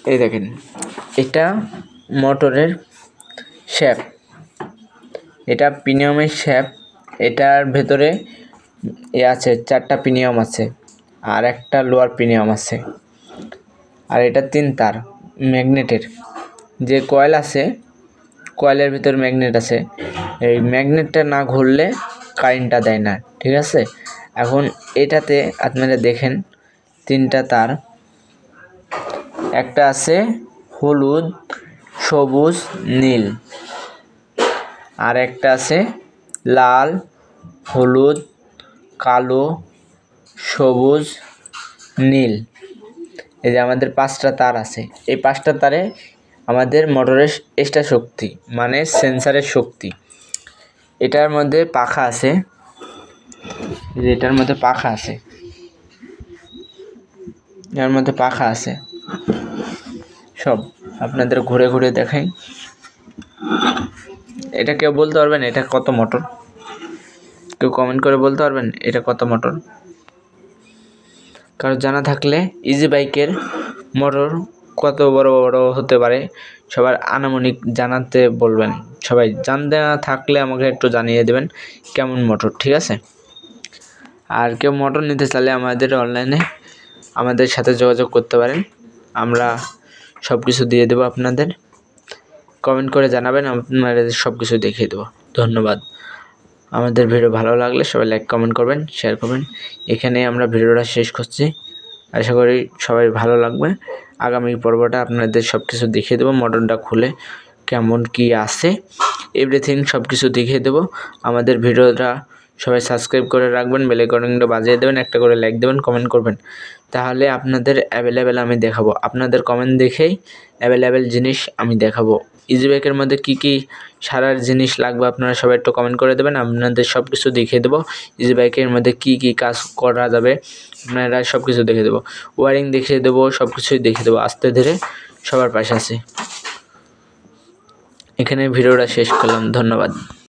এই দেখেন, এটা মোটরের শ্যাফট, এটা পিনিয়মের শ্যাফট। এটার ভেতরে আছে 4টা পিনিয়ম আছে, আর একটা লোয়ার পিনিয়ম আছে। আর এটা 3 তার ম্যাগনেটের। যে কয়েল আছে, কয়েলের ভিতর ম্যাগনেট আছে। এই ম্যাগনেটটা না ঘুরলে কারেন্টটা দেয় না, ঠিক আছে। এখন এটাতে আপনারা দেখেন 3টা তার, একটা আছে হলুদ, সবুজ, নীল, আর একটা আছে লাল, হলুদ, কালো, সবুজ, নীল। এই যে আমাদের 5টা তার আছে। এই 5টা তারে আমাদের মোটরের এক্সট্রা শক্তি, মানে সেন্সারের শক্তি। এটার মধ্যে পাখা আছে, এটার মধ্যে পাখা আছে, এর মধ্যে পাখা আছে। সব আপনাদের ঘুরে ঘুরে দেখাই। এটা কেউ বলতে পারবেন এটা কত মোটর? কেউ কমেন্ট করে বলতে পারবেন এটা কত মোটর? কারো জানা থাকলে ইজি বাইকের মোটর কত বড় বড় হতে পারে সবার আনুমানিক জানাতে বলবেন। সবাই জানতে না থাকলে আমাকে একটু জানিয়ে দেবেন কেমন মোটর, ঠিক আছে। আর কেউ মোটর নিতে চাইলে আমাদের অনলাইনে আমাদের সাথে যোগাযোগ করতে পারেন, আমরা সব কিছু দিয়ে দেবো আপনাদের। কমেন্ট করে জানাবেন, আপনাদের সব কিছু দেখিয়ে দেবো। ধন্যবাদ। আমাদের ভিডিও ভালো লাগলে সবাই লাইক কমেন্ট করবেন, শেয়ার করবেন। এখানে আমরা ভিডিওটা শেষ করছি, আশা করি সবাই ভালো লাগবে। আগামী পর্বটা আপনাদের সব কিছু দেখিয়ে দেবো, মোটরটা খুলে কেমন কি আছে এভরিথিং সব কিছু দেখিয়ে দেবো। আমাদের ভিডিওটা সবাই সাবস্ক্রাইব করে রাখবেন, বেল আইকনটা বাজিয়ে দেবেন, একটা করে লাইক দেবেন, কমেন্ট করবেন, তাহলে আপনাদের অ্যাভেলেবেল আমি দেখাবো। আপনাদের কমেন্ট দেখেই অ্যাভেলেবেল জিনিস আমি দেখাবো। ইজি বাইকের মধ্যে কী কী সারার জিনিস লাগবে আপনারা সবাই একটু কমেন্ট করে দেবেন, আপনাদের সব কিছু দেখিয়ে দেবো। ইজি বাইকের মধ্যে কী কী কাজ করা যাবে আপনারা সব কিছু দেখিয়ে দেবো, ওয়ারিং দেখিয়ে দেবো, সব কিছুই দেখিয়ে দেবো। আস্তে ধীরে সবার পাশে আছি। এখানে ভিডিওটা শেষ করলাম, ধন্যবাদ।